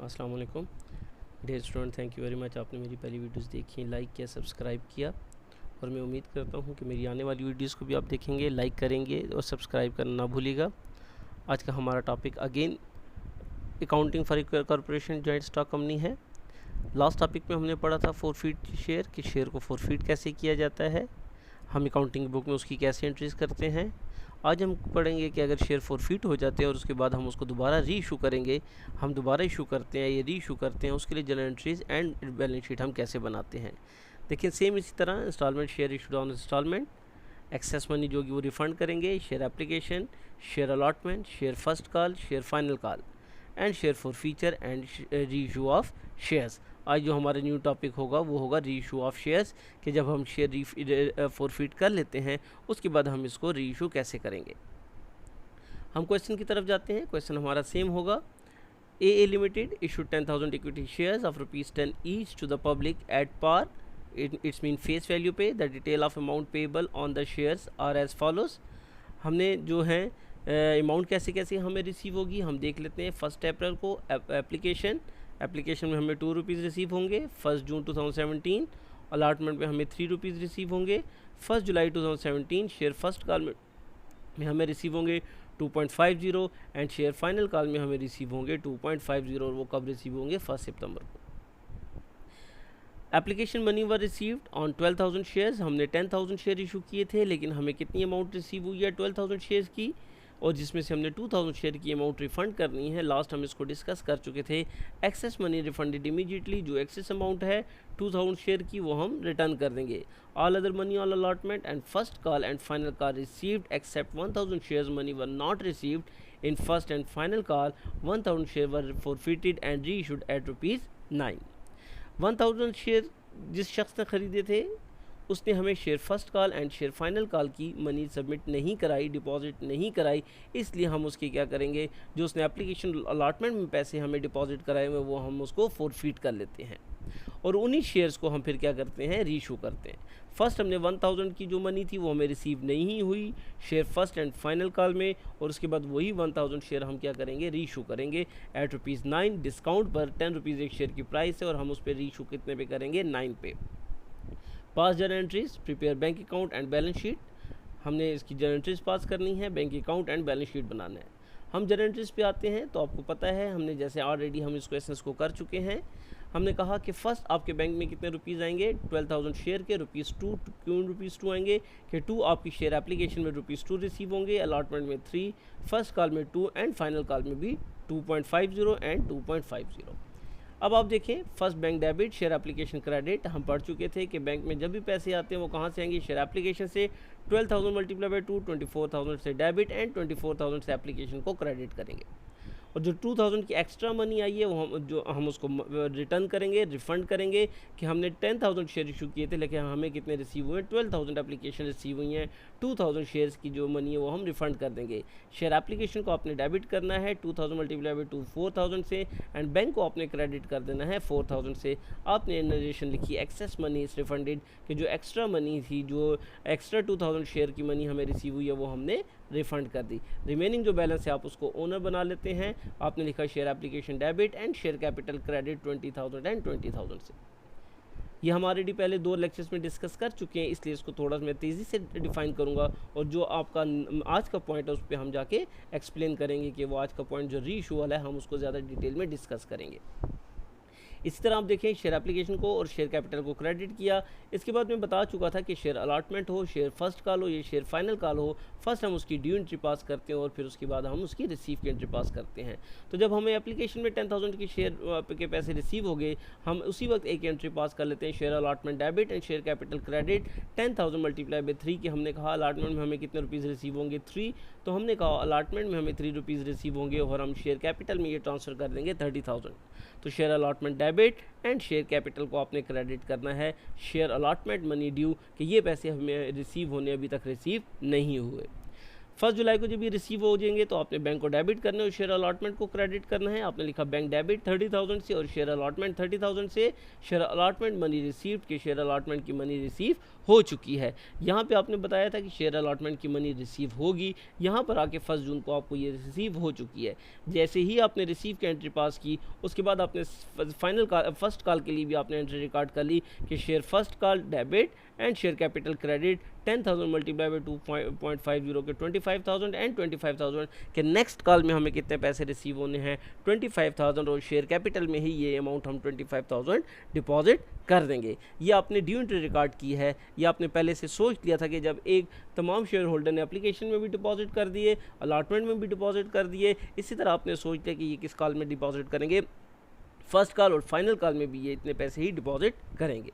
अस्सलाम वालेकुम dear student, thank you very much. आपने मेरी पहली वीडियोस देखी, लाइक किया, सब्सक्राइब किया और मैं उम्मीद करता हूँ कि मेरी आने वाली वीडियोस को भी आप देखेंगे, लाइक करेंगे और सब्सक्राइब करना ना भूलिएगा। आज का हमारा topic again accounting for corporation joint stock company है। लास्ट टॉपिक में हमने पढ़ा था फोरफीट शेयर कि शेयर को फोरफीट कैसे किया जाता है, हम अकाउंटिंग बुक में उसकी कैसे एंट्रीज करते हैं। आज हम पढ़ेंगे कि अगर शेयर फोरफीट हो जाते हैं और उसके बाद हम उसको दोबारा री इशू करेंगे, हम दोबारा इशू करते हैं या री इशू करते हैं, उसके लिए journal entries and balance sheet हम कैसे बनाते हैं। देखिए सेम इसी तरह instalment share issued on instalment, excess money जो कि वो रिफ़ंड करेंगे, share application, share allotment, share first call, share final call and share forfeiture and reissue of shares. आज जो हमारा न्यू टॉपिक होगा वो होगा री इशू ऑफ शेयर्स, कि जब हम शेयर फॉरफीट कर लेते हैं उसके बाद हम इसको री इशू कैसे करेंगे। हम क्वेश्चन की तरफ जाते हैं। क्वेश्चन हमारा सेम होगा। A limited issued 10,000 equity shares of ₹10 each to the public at par, it's mean face value पे। The detail of amount payable on the shares are as follows. हमने जो है अमाउंट कैसे कैसे हमें रिसीव होगी हम देख लेते हैं। 1 अप्रैल को एप्लीकेशन में हमें ₹2 रिसीव होंगे। 1 जून 2017 अलॉटमेंट में हमें ₹3 रिसीव होंगे। 1 जुलाई 2017 शेयर फर्स्ट कॉल में हमें रिसीव होंगे 2.50 एंड शेयर फाइनल कॉल में हमें रिसीव होंगे 2.50 और वो कब रिसीव होंगे 1 सितंबर को। Application money were received on 12,000 shares. हमने 10,000 शेयर इशू किए थे, लेकिन हमें कितनी अमाउंट रिसीव हुई है 12,000 शेयर्स की, और जिसमें से हमने 2,000 शेयर की अमाउंट रिफ़ंड करनी है। लास्ट हम इसको डिस्कस कर चुके थे। एक्सेस मनी रिफंडेड इमीडिएटली, जो एक्सेस अमाउंट है 2,000 शेयर की वो हम रिटर्न कर देंगे। All other money all allotment and first call and final call received accept 1,000 shares money were not received in first and final call. 1,000 share were forfeited and re issued at ₹9। 1,000 share जिस शख्स ने ख़रीदे थे उसने हमें share first call and share final call की money submit नहीं कराई, डिपॉजिट नहीं कराई, इसलिए हम उसकी क्या करेंगे, जो उसने एप्लीकेशन अलॉटमेंट में पैसे हमें डिपॉजिट कराए हुए वो हम उसको फोरफीट कर लेते हैं और उन्हीं शेयर्स को हम फिर क्या करते हैं, रीइशू करते हैं। फर्स्ट हमने 1,000 की जो मनी थी वो हमें रिसीव नहीं हुई share first and final call में, और उसके बाद वही 1,000 शेयर हम क्या करेंगे, रीइशू करेंगे एट ₹9। डिस्काउंट पर ₹10 एक शेयर की प्राइस है और हम उस पर रीइशू कितने पे करेंगे, 9 पे। Pass journal entries, prepare bank account and balance sheet. हमने इसकी जर्नल एंट्रीज पास करनी है, bank account and balance sheet बनाना है। हम जर्नल एंट्रीज पे आते हैं तो आपको पता है हमने जैसे ऑलरेडी हम इस क्वेश्चन को कर चुके हैं। हमने कहा कि फ़र्स्ट आपके बैंक में कितने रुपीज़ आएंगे, 12,000 शेयर के ₹2। क्यों ₹2 आएंगे कि 2 आपकी शेयर एप्लीकेशन में ₹2 रिसीव होंगे, अलॉटमेंट में 3, फर्स्ट कॉल में 2 एंड फाइनल कॉल में भी 2.50 एंड 2.50। अब आप देखें, first bank debit, share application credit. हम पढ़ चुके थे कि बैंक में जब भी पैसे आते हैं वो कहाँ से आएंगे, शेयर एप्लीकेशन से। 12,000 मल्टीप्लाई बाई 2, 24,000 से डेबिट एंड 24,000 से एप्लीकेशन को क्रेडिट करेंगे। और जो 2,000 की एक्स्ट्रा मनी आई है वो हम उसको रिटर्न करेंगे, रिफ़ंड करेंगे कि हमने 10,000 शेयर इशू किए थे लेकिन हमें कितने रिसीव हुए, 12,000 एप्लीकेशन रिसीव हुई हैं। 2,000 शेयर्स की जो मनी है वो हम रिफ़ंड कर देंगे। शेयर एप्लीकेशन को आपने डेबिट करना है 2,000 मल्टीप्लाई बाई 2 4,000 से, एंड बैंक को आपने क्रेडिट कर देना है 4,000 से। आपने नरेशन लिखी एक्सेस मनी इस रिफंडेड, कि जो एक्स्ट्रा मनी थी, जो एक्स्ट्रा 2,000 शेयर की मनी हमें रिसीव हुई है वो हमने रिफ़ंड कर दी। रिमेनिंग जो बैलेंस है आप उसको ओनर बना लेते हैं। आपने लिखा share application debit and share capital credit 20,000 and 20,000 से। ये हम ऑलरेडी पहले 2 लेक्चर्स में डिस्कस कर चुके हैं, इसलिए इसको थोड़ा मैं तेज़ी से डिफाइन करूंगा और जो आपका आज का पॉइंट है उस पर हम जाके एक्सप्लेन करेंगे कि वो आज का पॉइंट जो री इशू वाला है हम उसको ज़्यादा डिटेल में डिस्कस करेंगे। इसी तरह आप देखें, शेयर एप्लीकेशन को और शेयर कैपिटल को क्रेडिट किया। इसके बाद मैं बता चुका था कि शेयर अलॉटमेंट हो, शेयर फर्स्ट कॉल हो, ये शेयर फाइनल कॉल हो, फर्स्ट हम उसकी ड्यू एंट्री पास करते हैं और फिर उसके बाद हम उसकी रिसीव की एंट्री पास करते हैं। तो जब हमें एप्लीकेशन में 10,000 की शेयर के पैसे रिसीव हो गए, हम उसी वक्त एक एंट्री पास कर लेते हैं, share allotment debit and share capital credit. 10,000 multiply by 3 की हमने कहा अलॉटमेंट में हमें कितने रुपीज़ रिसीव होंगे, 3, तो हमने कहा अलॉटमेंट में हमें ₹3 रिसीव होंगे और हम शेयर कैपिटल में ये ट्रांसफ़र कर देंगे 30,000। तो share allotment debit and share capital को आपने क्रेडिट करना है शेयर अलॉटमेंट मनी ड्यू, कि ये पैसे हमें रिसीव होने अभी तक रिसीव नहीं हुए। 1 जुलाई को जब ये रिसीव हो जाएंगे तो आपने बैंक को डेबिट करना है और शेयर अलॉटमेंट को क्रेडिट करना है। आपने लिखा बैंक डेबिट 30,000 से और शेयर अलॉटमेंट 30,000 से, शेयर अलॉटमेंट मनी रिसीव्ड के शेयर अलॉटमेंट की मनी रिसीव हो चुकी है। यहाँ पे आपने बताया था कि शेयर अलॉटमेंट की मनी रिसीव होगी, यहाँ पर आके 1 जून को आपको ये रिसीव हो चुकी है। जैसे ही आपने रिसीव की एंट्री पास की उसके बाद आपने फर्स्ट कॉल के लिए भी आपने एंट्री रिकॉर्ड कर ली कि share first call debit and share capital credit 10,000 multiply by 2.50 के 25,000 एंड 25,000 के नेक्स्ट कॉल में हमें कितने पैसे रिसीव होने हैं 25,000 और शेयर कैपिटल में ही ये अमाउंट हम 25,000 डिपॉजिट कर देंगे। ये आपने ड्यू एंट्री रिकॉर्ड की है, ये आपने पहले से सोच लिया था कि जब एक तमाम शेयर होल्डर ने एप्लीकेशन में भी डिपॉजिट कर दिए, अलॉटमेंट में भी डिपॉजिट कर दिए, इसी तरह आपने सोच लिया कि ये किस कॉल में डिपॉजिट करेंगे, फर्स्ट कॉल और फाइनल कॉल में भी ये इतने पैसे ही डिपॉजिट करेंगे।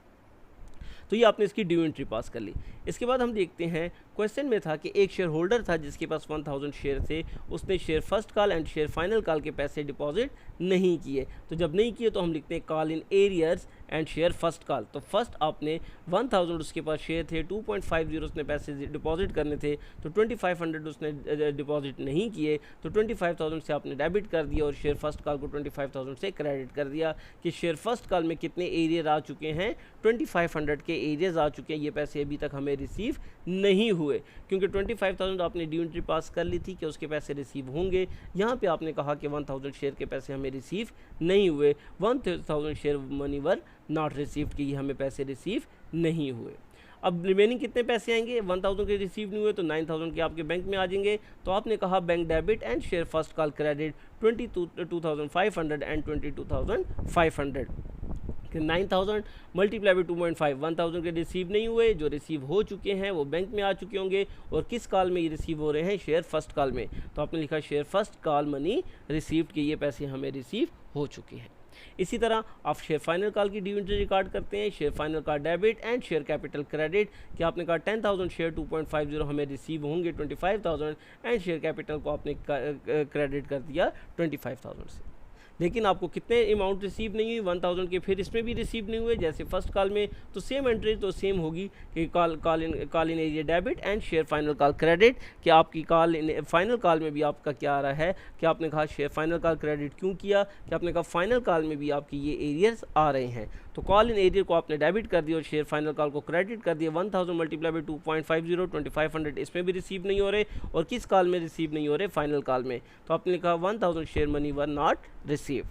तो ये आपने इसकी ड्यू एंट्री पास कर ली। इसके बाद हम देखते हैं क्वेश्चन में था कि एक शेयर होल्डर था जिसके पास 1000 शेयर थे, उसने share first call and share final call के पैसे डिपॉजिट नहीं किए। तो जब नहीं किए तो हम लिखते हैं call in arrears and share first call. तो फर्स्ट आपने 1000 उसके पास शेयर थे, 2.50 उसने पैसे डिपॉजिट करने थे, तो 2500 उसने डिपॉजिट नहीं किए, तो 25,000 से आपने डेबिट कर दिया और शेयर फर्स्ट कॉल को 25,000 से क्रेडिट कर दिया कि शेयर फर्स्ट कॉल में कितने एरियर आ चुके हैं, 2500 के एरियर्स आ चुके हैं। ये पैसे अभी तक हमें रिसीव नहीं हुए क्योंकि 25,000 आपने ड्यू एंट्री पास कर ली थी कि उसके पैसे रिसीव होंगे। यहाँ पे आपने कहा कि 1000 शेयर के पैसे हमें रिसीव नहीं हुए, 1000 share money were not received कि हमें पैसे रिसीव नहीं हुए। अब रिमेनिंग कितने पैसे आएंगे, 1000 के रिसीव नहीं हुए तो 9000 के आपके बैंक में आ जाएंगे। तो आपने कहा bank debit and share first call credit 22,500 and 22,500 कि 9000 मल्टीप्लाई बाई 2.5, 1000 के रिसीव नहीं हुए, जो रिसीव हो चुके हैं वो बैंक में आ चुके होंगे। और किस कॉल में ये रिसीव हो रहे हैं, शेयर फर्स्ट कॉल में। तो आपने लिखा share first call money received कि ये पैसे हमें रिसीव हो चुके हैं। इसी तरह आप शेयर फाइनल कॉल की ड्यू एंट्री रिकॉर्ड करते हैं, share final call debit and share capital credit कि आपने कहा 10,000 शेयर 2.50 हमें रिसीव होंगे 25,000 एंड शेयर कैपिटल को आपने क्रेडिट कर दिया 25,000 से। लेकिन आपको कितने अमाउंट रिसीव नहीं हुई, 1000 के, फिर इसमें भी रिसीव नहीं हुए जैसे फर्स्ट कॉल में। तो सेम एंट्री तो सेम होगी कि call in area debit and share final call credit कि आपकी कॉल इन फाइनल कॉल में भी आपका क्या आ रहा है कि आपने कहा शेयर फाइनल कॉल क्रेडिट क्यों किया कि आपने कहा फाइनल कॉल में भी आपकी ये एरियर्स आ रहे हैं। तो कॉल इन एरियर को आपने डेबिट कर दिया और शेयर फाइनल कॉल को क्रेडिट कर दिया। 1000 मल्टीप्लाई बाई 2.50, 2500 इसमें भी रिसीव नहीं हो रहे और किस कॉल में रिसीव नहीं हो रहे, फाइनल कॉल में। तो आपने लिखा 1000 share money were not receive.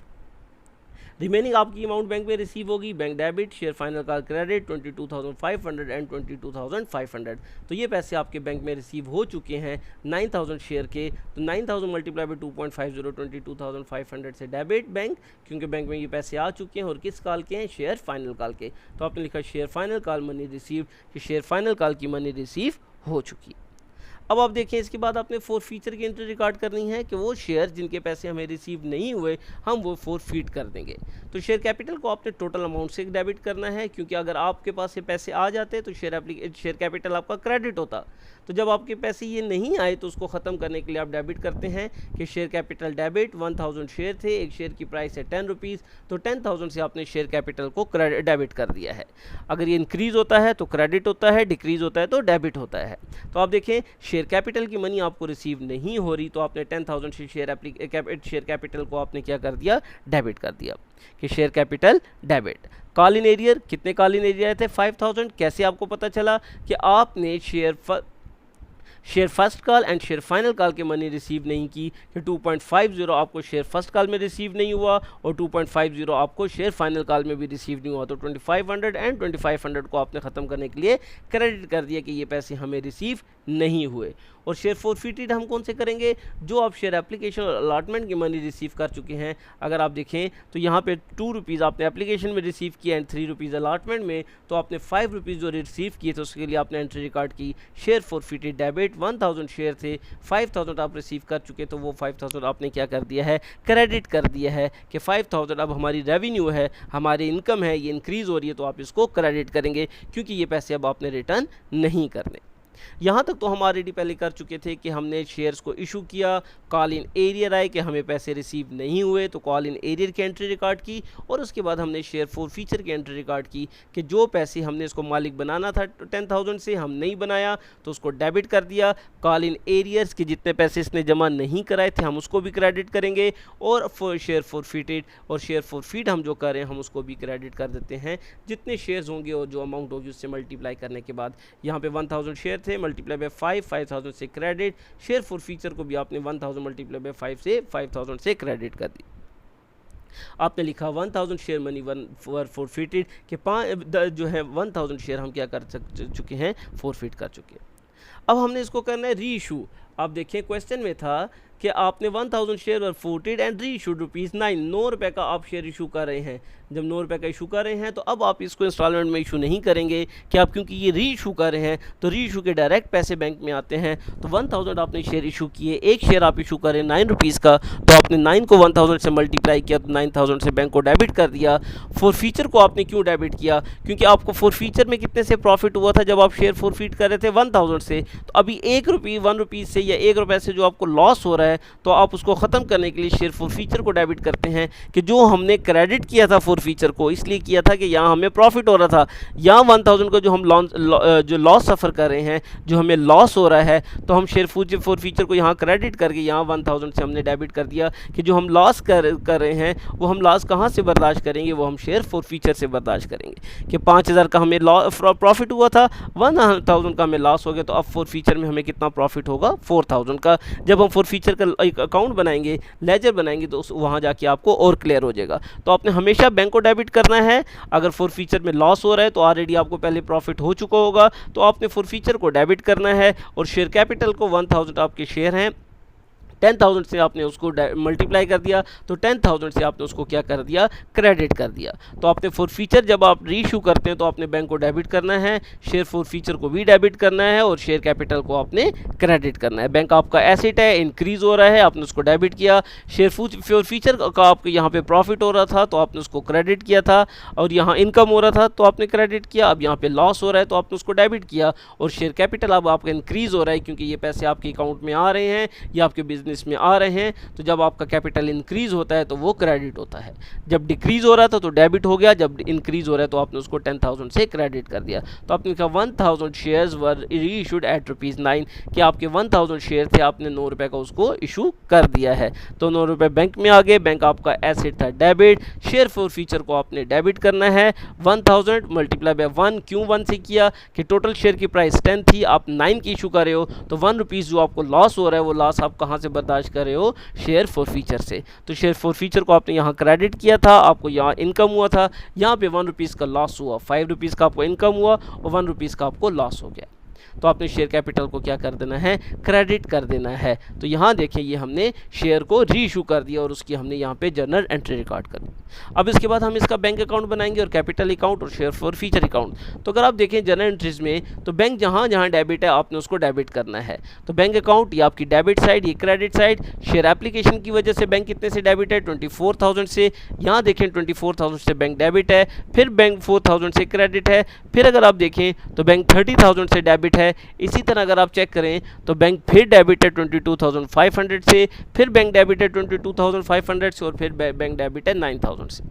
Remaining आपकी अमाउंट बैंक में रिसीव होगी, bank debit share final call credit 22,500 and 22,500। तो ये पैसे आपके बैंक में रिसीव हो चुके हैं 9000 शेयर के। तो 9000 मल्टीप्लाई बाई 2.50, 22,500 से डेबिट बैंक, क्योंकि बैंक में ये पैसे आ चुके हैं और किस कॉल के हैं, शेयर फाइनल कॉल के। तो आपने लिखा share final call money receive कि शेयर फाइनल कॉल की मनी रिसीव हो चुकी। अब आप देखें इसके बाद आपने फोर फीचर की एंट्री रिकॉर्ड करनी है कि वो शेयर जिनके पैसे हमें रिसीव नहीं हुए हम वो फोरफीट कर देंगे। तो शेयर कैपिटल को आपने टोटल अमाउंट से डेबिट करना है, क्योंकि अगर आपके पास ये पैसे आ जाते तो शेयर कैपिटल आपका क्रेडिट होता। तो जब आपके पैसे ये नहीं आए तो उसको ख़त्म करने के लिए आप डेबिट करते हैं कि शेयर कैपिटल डेबिट 1000 शेयर थे, एक शेयर की प्राइस है 10 रुपीज़, तो 10,000 से आपने शेयर कैपिटल को डेबिट कर दिया है। अगर ये इंक्रीज़ होता है तो क्रेडिट होता है, डिक्रीज़ होता है तो डेबिट होता है। तो आप देखें शेयर कैपिटल की मनी आपको रिसीव नहीं हो रही तो आपने 10,000 से शेयर कैपिटल को आपने क्या कर दिया, डेबिट कर दिया कि share capital debit. Call in arrear, कितने कॉल इन एरियर थे, 5000। कैसे आपको पता चला कि आपने share first call and share final call के मनी रिसीव नहीं की कि 2.50 आपको शेयर फर्स्ट कॉल में रिसीव नहीं हुआ और 2.50 आपको शेयर फाइनल कॉल में भी रिसीव नहीं हुआ। तो 2500 एंड 2500 को आपने ख़त्म करने के लिए क्रेडिट कर दिया कि ये पैसे हमें रिसीव नहीं हुए। और शेयर फोरफीटेड हम कौन से करेंगे, जो आप शेयर एप्लीकेशन और अलॉटमेंट की मनी रिसीव कर चुके हैं। अगर आप देखें तो यहाँ पे 2 रुपीज़ आपने एप्लीकेशन में रिसीव किया एंड 3 रुपीज़ अलॉटमेंट में, तो आपने 5 रुपीज़ जो रिसीव किए थे उसके लिए आपने एंट्री रिकॉर्ड की शेयर फोरफीटेड डेबिट। 1000 शेयर थे, 5000 आप रिसीव कर चुके तो वो 5000 आपने क्या कर दिया है, क्रेडिट कर दिया है कि 5000 अब हमारी रेवेन्यू है, हमारी इनकम है, ये इंक्रीज़ हो रही है तो आप इसको क्रेडिट करेंगे क्योंकि ये पैसे अब आपने रिटर्न नहीं करने। यहाँ तक तो हम ऑलरेडी पहले कर चुके थे कि हमने शेयर्स को इशू किया, कॉल इन एरियर आए कि हमें पैसे रिसीव नहीं हुए तो कॉल इन एरियर की एंट्री रिकॉर्ड की, और उसके बाद हमने शेयर फॉर फीचर की एंट्री रिकॉर्ड की कि जो पैसे हमने इसको मालिक बनाना था 10,000 से हम नहीं बनाया तो उसको डेबिट कर दिया। कॉल इन एरियर्स के जितने पैसे इसने जमा नहीं कराए थे हम उसको भी क्रेडिट करेंगे, और शेयर फॉरफिटेड और शेयर फॉरफिट हम जो करें हम उसको भी क्रेडिट कर देते हैं। जितने शेयर्स होंगे और जो अमाउंट होगी उससे मल्टीप्लाई करने के बाद, यहाँ पे 1000 शेयर थे, मल्टीप्लाई बाय 5000 से क्रेडिट, शेयर फॉर फीचर को भी आपने 1000 मल्टीप्लाई बाय 5 से 5000 से क्रेडिट कर दी। आपने लिखा 1000 शेयर मनी फॉरफिटेड के जो है 1000 शेयर हम क्या कर चुके हैं, फॉरफिट कर चुके हैं। अब हमने इसको करना है री इशू। आप देखिए क्वेश्चन में था कि आपने 1000 share were forfeited and re issued ₹9, 9 रुपये का आप शेयर इशू कर रहे हैं। जब 9 रुपये का इशू कर रहे हैं तो अब आप इसको इंस्टॉलमेंट में इशू नहीं करेंगे कि आप, क्योंकि ये री इशू कर रहे हैं तो री इशू के डायरेक्ट पैसे बैंक में आते हैं। तो 1000 आपने शेयर इशू किए, एक शेयर आप इशू करें 9 रुपीज़ का, तो आपने 9 को 1000 से मल्टीप्लाई किया तो 9000 से बैंक को डेबिट कर दिया। फॉर फीचर को आपने क्यों डेबिट किया, क्योंकि आपको फॉर फीचर में कितने से प्रॉफिट हुआ था जब आप शेयर फॉरफिट कर रहे थे 1000 से, तो अभी 1 रुपये से या 1 रुपये से जो आपको लॉस हो रहा है तो आप उसको ख़त्म करने के लिए शेयर फॉर फीचर को डेबिट करते हैं कि जो हमने क्रेडिट किया था फॉर फीचर को इसलिए किया था कि यहाँ हमें प्रॉफिट हो रहा था, यहाँ 1000 को जो हम जो लॉस सफ़र कर रहे हैं, जो हमें लॉस हो रहा है, तो हम शेयर फॉर फीचर को यहाँ क्रेडिट करके यहाँ 1000 से हमने डेबिट कर दिया कि जो हम लॉस कर रहे हैं वो हम लॉस कहाँ से बर्दाश्त करेंगे, वो हम शेयर फॉर फीचर से बर्दाश्त करेंगे कि 5000 का हमें प्रॉफिट हुआ था, 1000 का हमें लॉस हो गया, तो अब फॉर फीचर में हमें कितना प्रॉफिट होगा, 4000 का। जब हम फॉर फीचर का एक अकाउंट बनाएंगे, लेजर बनाएंगे, तो वहाँ जाके आपको और क्लियर हो जाएगा। तो आपने हमेशा बैंक को डेबिट करना है। अगर फॉर फीचर में लॉस हो रहा है तो ऑलरेडी आपको पहले प्रॉफिट हो चुका होगा, तो आपने फॉर फीचर को डेबिट करना है, और शेयर कैपिटल को 1000 आपके शेयर हैं, 10,000 से आपने उसको मल्टीप्लाई कर दिया तो 10,000 से आपने उसको क्या कर दिया, क्रेडिट कर दिया। तो आपने फॉर फीचर जब आप रीइशू करते हैं तो आपने बैंक को डेबिट करना है, शेयर फॉर फीचर को भी डेबिट करना है, और शेयर कैपिटल को आपने क्रेडिट करना है। बैंक आपका एसेट है, इंक्रीज़ हो रहा है, आपने उसको डेबिट किया। शेयर फॉर फीचर का आपको यहाँ पे प्रॉफिट हो रहा था तो आपने उसको क्रेडिट किया था, और यहाँ इनकम हो रहा था तो आपने क्रेडिट किया। अब यहाँ पे लॉस हो रहा है तो आपने उसको डेबिट किया, और शेयर कैपिटल अब आपका इंक्रीज़ हो रहा है क्योंकि ये पैसे आपके अकाउंट में आ रहे हैं या आपके बिजनेस में आ रहे हैं। तो जब आपका कैपिटल इंक्रीज होता है तो वो क्रेडिट होता है, जब डिक्रीज हो रहा था तो डेबिट हो गया, जब इंक्रीज हो रहा है तो आपने उसको 10,000 से क्रेडिट कर दिया। तो आपने कहा 1000 शेयर्स वर रीइशूड एट ₹9 कि आपके 1000 शेयर थे, आपने 9 रुपये का उसको इशू कर दिया है, तो 9 रुपये बैंक में आ गए। बैंक आपका एसेट था डेबिट, शेयर फॉर फीचर को आपने डेबिट करना है। 1000 मल्टीप्लाई बाय 1, क्यों 1 से किया कि टोटल शेयर की प्राइस 10 थी, आप 9 की इशू कर रहे हो, तो 1 रुपीज़ जो आपको लॉस हो रहा है वो लॉस आप कहाँ से बर्दाश्त कर रहे हो, शेयर फॉर फीचर से। तो शेयर फॉर फीचर को आपने यहाँ क्रेडिट किया था, आपको यहाँ इनकम हुआ था, यहाँ पे 1 रुपीज़ का लॉस हुआ, 5 रुपीज़ का आपको इनकम हुआ और 1 रुपीज़ का आपको लॉस हो गया। तो आपने शेयर कैपिटल को क्या कर देना है, क्रेडिट कर देना है। तो यहाँ देखें ये हमने शेयर को री इशू कर दिया और उसकी हमने यहाँ पे जर्नल एंट्री रिकॉर्ड कर दी। अब इसके बाद हम इसका बैंक अकाउंट बनाएंगे और कैपिटल अकाउंट और शेयर फॉर फीचर अकाउंट। तो अगर आप देखें जर्नल एंट्रीज में तो बैंक जहाँ जहाँ डेबिट है आपने उसको डेबिट करना है। तो बैंक अकाउंट ये आपकी डेबिट साइड, ये क्रेडिट साइड। शेयर एप्लीकेशन की वजह से बैंक कितने से डेबिट है, 24,000 से। यहाँ देखें 24,000 से बैंक डेबिट है, फिर बैंक 4,000 से क्रेडिट है, फिर अगर आप देखें तो बैंक 30,000 से डेबिट है। इसी तरह अगर आप चेक करें तो बैंक फिर डेबिट है 22,500 से, फिर बैंक डेबिट है 22,500 से, और फिर बैंक डेबिट है 9,000 से।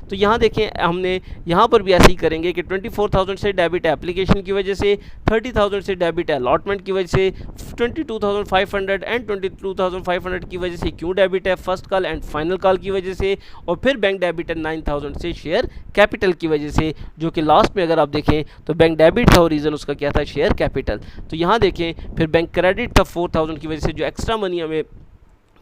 तो यहाँ देखें हमने यहाँ पर भी ऐसे ही करेंगे कि 24,000 से डेबिट है एप्लीकेशन की वजह से, 30,000 से डेबिट है अलॉटमेंट की वजह से, 22,500 एंड 22,500 की वजह से क्यों डेबिट है, first call and final call की वजह से, और फिर बैंक डेबिट है 9,000 से शेयर कैपिटल की वजह से, जो कि लास्ट में अगर आप देखें तो बैंक डेबिट था और रीज़न उसका क्या था, शेयर कैपिटल। तो यहाँ देखें फिर बैंक क्रेडिट था 4,000 की वजह से, जो एक्स्ट्रा मनी हमें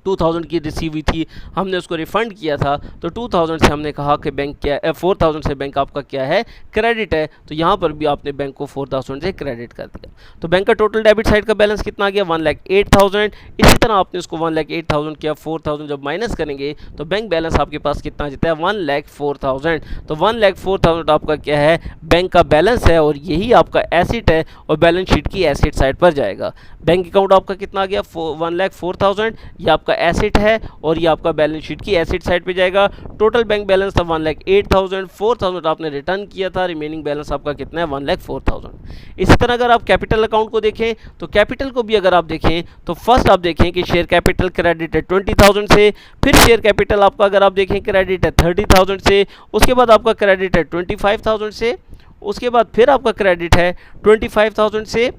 2,000 की रिसीव हुई थी हमने उसको रिफ़ंड किया था। तो 2,000 से हमने कहा कि बैंक क्या 4,000 से बैंक आपका क्या है, क्रेडिट है। तो यहाँ पर भी आपने बैंक को 4,000 से क्रेडिट कर दिया। तो बैंक का टोटल डेबिट साइड का बैलेंस कितना आ गया, 1,08,000। इसी तरह आपने उसको 1,08,000 किया, 4,000 जब माइनस करेंगे तो बैंक बैलेंस आपके पास कितना आ जाता है, 1,04,000। तो 1,04,000 आपका क्या है, बैंक का बैलेंस है, और यही आपका एसेट है और बैलेंस शीट की एसेट साइड पर जाएगा। बैंक अकाउंट आपका कितना आ गया, 1,04,000। ये आपका एसेट है और ये आपका बैलेंस शीट की एसेट साइड पे जाएगा। टोटल बैंक बैलेंस था 1,08,000, 4,000 आपने रिटर्न किया था, रिमेनिंग बैलेंस आपका कितना है 1,04,000। इसी तरह अगर आप कैपिटल अकाउंट को देखें तो कैपिटल को भी अगर आप देखें तो फर्स्ट आप देखें कि शेयर कैपिटल क्रेडिट है 20,000 से, फिर शेयर कैपिटल आपका अगर आप देखें क्रेडिट है 30,000 से, उसके बाद आपका क्रेडिट है 25,000 से, उसके बाद फिर आपका क्रेडिट है 25,000 से,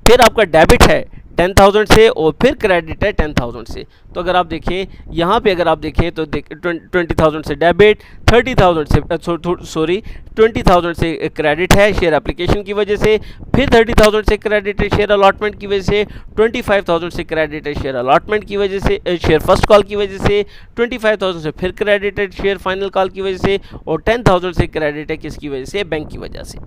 फिर आपका डेबिट है 10,000 से और फिर क्रेडिट है 10,000 से। तो अगर आप देखें यहाँ पे अगर आप देखें तो 20,000 से डेबिट, 30,000 से सॉरी 20,000 से क्रेडिट है शेयर एप्लीकेशन की वजह से, फिर 30,000 से क्रेडिट है शेयर अलॉटमेंट की वजह से, 25,000 से क्रेडिट है शेयर अलॉटमेंट की वजह से, शेयर फर्स्ट कॉल की वजह से, 25,000 से फिर क्रेडिट है शेयर फाइनल कॉल की वजह से और 10,000 से क्रेडिट है किसकी वजह से, बैंक की वजह से।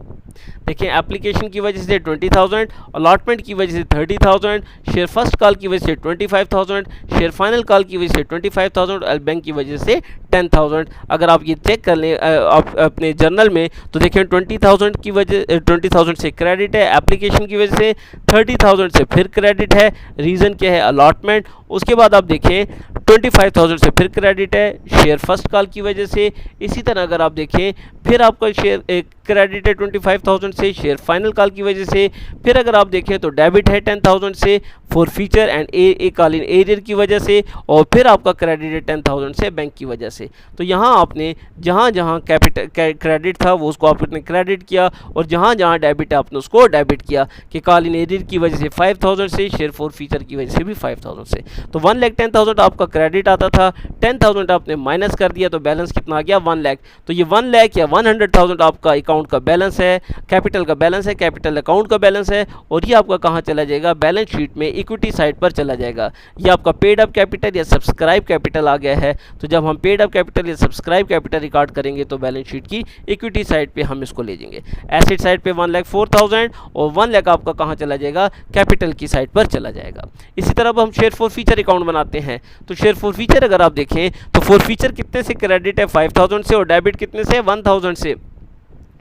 देखें एप्लीकेशन की वजह से 20,000, अलॉटमेंट की वजह से 30,000, शेयर फर्स्ट कॉल की वजह से 25,000, शेयर फाइनल कॉल की वजह से 25,000 और बैंक की वजह से 10,000। अगर आप ये चेक कर लें आप अपने जर्नल में तो देखें 20,000 की वजह 20,000 से क्रेडिट है एप्लीकेशन की वजह से, 30,000 से फिर क्रेडिट है, रीज़न क्या है अलॉटमेंट। उसके बाद आप देखें 25,000 से फिर क्रेडिट है शेयर फर्स्ट कॉल की वजह से। इसी तरह अगर आप देखें फिर आपका शेयर क्रेडिट है 25,000 से शेयर फाइनल कॉल की वजह से, फिर अगर आप देखें तो डेबिट है 10,000 से फॉर फीचर एंड कालीन एरियर की वजह से, और फिर आपका क्रेडिट है 10,000 से बैंक की वजह से। तो यहाँ आपने जहाँ जहाँ कैपिटल क्रेडिट था वो उसको आपने क्रेडिट किया और जहाँ जहाँ डेबिट है आपने उसको डेबिट किया कि कालीन एरियर की वजह से 5,000 से, शेयर फॉर फीचर की वजह से भी 5,000 से। तो 1,10,000 आपका क्रेडिट आता था, 10,000 आपने माइनस कर दिया तो बैलेंस कितना आ गया 1 लाख। तो ये 1 लाख या 100,000 आपका अकाउंट का बैलेंस है, कैपिटल का बैलेंस है, कैपिटल अकाउंट का बैलेंस है और ये आपका कहाँ चला जाएगा बैलेंस शीट में इक्विटी साइड पर चला जाएगा। ये आपका पेड अप कैपिटल या सब्सक्राइब कैपिटल आ गया है। तो जब हम पेड अप कैपिटल या सब्सक्राइब कैपिटल रिकॉर्ड करेंगे तो बैलेंस शीट की इक्विटी साइड पे हम इसको ले जाएंगे। एसेट साइड पे 1,04,000 और 1 लाख आपका कहाँ चला जाएगा कैपिटल की साइड पर चला जाएगा। इसी तरह अब हम शेयर फॉर फीचर अकाउंट बनाते हैं। तो शेयर फॉर फीचर अगर आप देखें तो फॉर फीचर कितने से क्रेडिट है 5,000 से और डेबिट कितने से 1,000 से।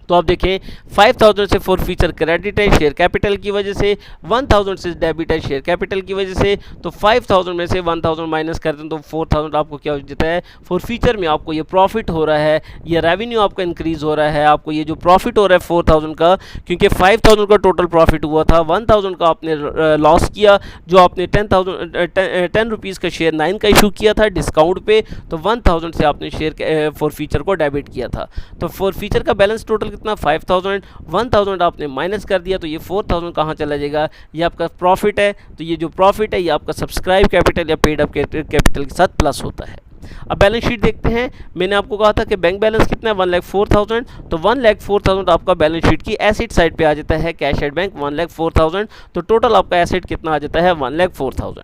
तो आप देखें 5,000 से फॉर फीचर क्रेडिट है शेयर कैपिटल की वजह से, 1,000 से डेबिट है शेयर कैपिटल की वजह से। तो 5,000 में से 1,000 माइनस कर दें तो 4,000 आपको क्या हो जाता है फॉर फीचर में आपको ये प्रॉफिट हो रहा है, ये रेवेन्यू आपका इंक्रीज़ हो रहा है, आपको ये जो प्रॉफिट हो रहा है 4,000 का, क्योंकि 5,000 का टोटल प्रॉफिट हुआ था, 1,000 का आपने लॉस किया जो आपने 10 रुपीज़ का शेयर 9 का इशू किया था डिस्काउंट पे, तो 1,000 से आपने शेयर फॉर फीचर को डेबिट किया था। तो फॉर फीचर का बैलेंस टोटल कितना 5,000, 1,000 आपने माइनस कर दिया तो ये 4,000 कहाँ चला जाएगा, ये आपका प्रॉफिट है। तो ये जो प्रॉफिट है ये आपका सब्सक्राइब कैपिटल या पेड अप कैपिटल के साथ प्लस होता है। अब बैलेंस शीट देखते हैं। मैंने आपको कहा था कि बैंक बैलेंस कितना है 1,04,000, तो 1,04,000 आपका बैलेंस शीट की एसेट साइड पे आ जाता है कैश एट बैंक 1,04,000। तो टोटल आपका एसेट कितना आ जाता है 1,04,000।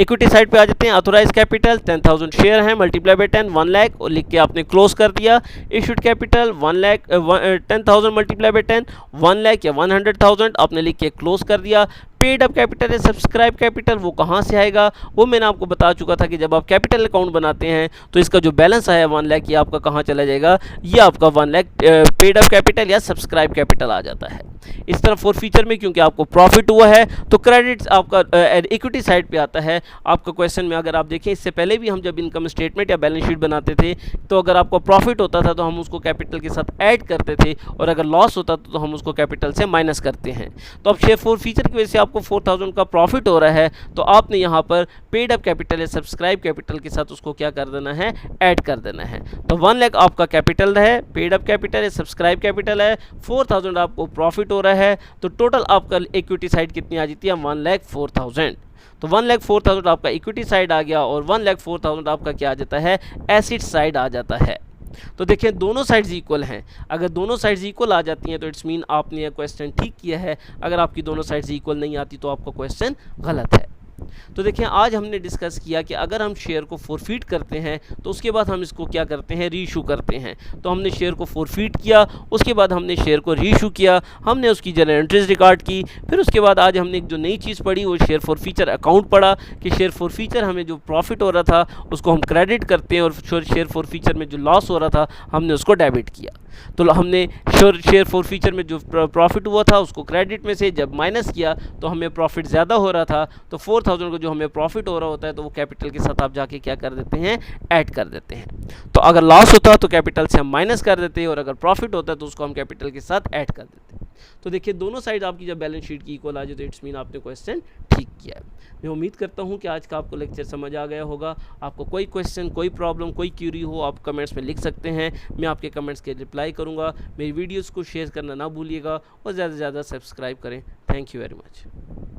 इक्विटी साइड पे आ जाते हैं। ऑथोराइज कैपिटल 10,000 शेयर हैं मल्टीप्लाई बाय 10 1 लाख और लिख के आपने क्लोज कर दिया। Issued capital 10,000 multiply by 10 1 lakh या 100,000 आपने लिख के क्लोज कर दिया। पेड अप कैपिटल है सब्सक्राइब कैपिटल वो कहाँ से आएगा वो मैंने आपको बता चुका था कि जब आप कैपिटल अकाउंट बनाते हैं तो इसका जो बैलेंस आया 1 लाख ये आपका कहाँ चला जाएगा, ये आपका 1 लाख पेड अप कैपिटल या सब्सक्राइब कैपिटल आ जाता है। इस तरह फॉर फीचर में क्योंकि आपको प्रॉफिट हुआ है तो क्रेडिट आपका इक्विटी साइड पे आता है। आपका क्वेश्चन में अगर आप देखें इससे पहले भी हम जब इनकम स्टेटमेंट या बैलेंस शीट बनाते थे तो अगर आपको प्रॉफिट होता था तो हम उसको कैपिटल के साथ ऐड करते थे और अगर लॉस होता था तो हम उसको कैपिटल से माइनस करते हैं। तो अब शेयर फॉर फीचर की वजह से आपको 4,000 का प्रॉफिट हो रहा है तो आपने यहाँ पर पेड अप कैपिटल या सब्सक्राइब कैपिटल के साथ उसको क्या कर देना है, ऐड कर देना है। तो 1 लाख आपका कैपिटल है, पेड अप कैपिटल है, सब्सक्राइब कैपिटल है, 4,000 आपको प्रॉफिट हो रहा है तो टोटल आपका इक्विटी साइड कितनी आ जाती है 1,04,000। तो 1,04,000 आपका इक्विटी साइड आ गया और 1,04,000 आपका क्या आ जाता है एसेट साइड आ जाता है। तो देखिए दोनों साइड्स इक्वल हैं। अगर दोनों साइड्स इक्वल आ जाती हैं तो इट्स मीन आपने ये क्वेश्चन ठीक किया है। अगर आपकी दोनों साइड्स इक्वल नहीं आती तो आपका क्वेश्चन गलत है। तो देखिए आज हमने डिस्कस किया कि अगर हम शेयर को फोरफीट करते हैं तो उसके बाद हम इसको क्या करते हैं, रीइशू करते हैं। तो हमने शेयर को फोरफीट किया, उसके बाद हमने शेयर को रीइशू किया, हमने उसकी जनरल एंट्रीज रिकॉर्ड की, फिर उसके बाद आज हमने एक जो नई चीज़ पढ़ी वो शेयर फॉर फीचर अकाउंट पढ़ा कि शेयर फॉर फीचर हमें जो प्रॉफिट हो रहा था उसको हम क्रेडिट करते हैं और शेयर फॉर फीचर में जो लॉस हो रहा था हमने उसको डेबिट किया। तो हमने शेयर फॉर फ्यूचर में जो प्रॉफिट हुआ था उसको क्रेडिट में से जब माइनस किया तो हमें प्रॉफिट ज़्यादा हो रहा था, तो 4000 को जो हमें प्रॉफिट हो रहा होता है तो वो कैपिटल के साथ आप जाके क्या कर देते हैं, ऐड कर देते हैं। तो अगर लॉस होता तो कैपिटल से हम माइनस कर देते हैं, और अगर प्रॉफिट होता है तो उसको हम कैपिटल के साथ ऐड कर देते हैं। तो देखिए दोनों साइड आपकी जब बैलेंस शीट की इक्वल आ जाए तो इट्स मीन आपने क्वेश्चन ठीक किया है। मैं उम्मीद करता हूँ कि आज का आपको लेक्चर समझ आ गया होगा। आपको कोई क्वेश्चन, कोई प्रॉब्लम, कोई क्यूरी हो आप कमेंट्स में लिख सकते हैं, मैं आपके कमेंट्स के रिप्लाई करूँगा। मेरी वीडियोज़ को शेयर करना ना भूलिएगा और ज़्यादा से ज़्यादा सब्सक्राइब करें। Thank you very much.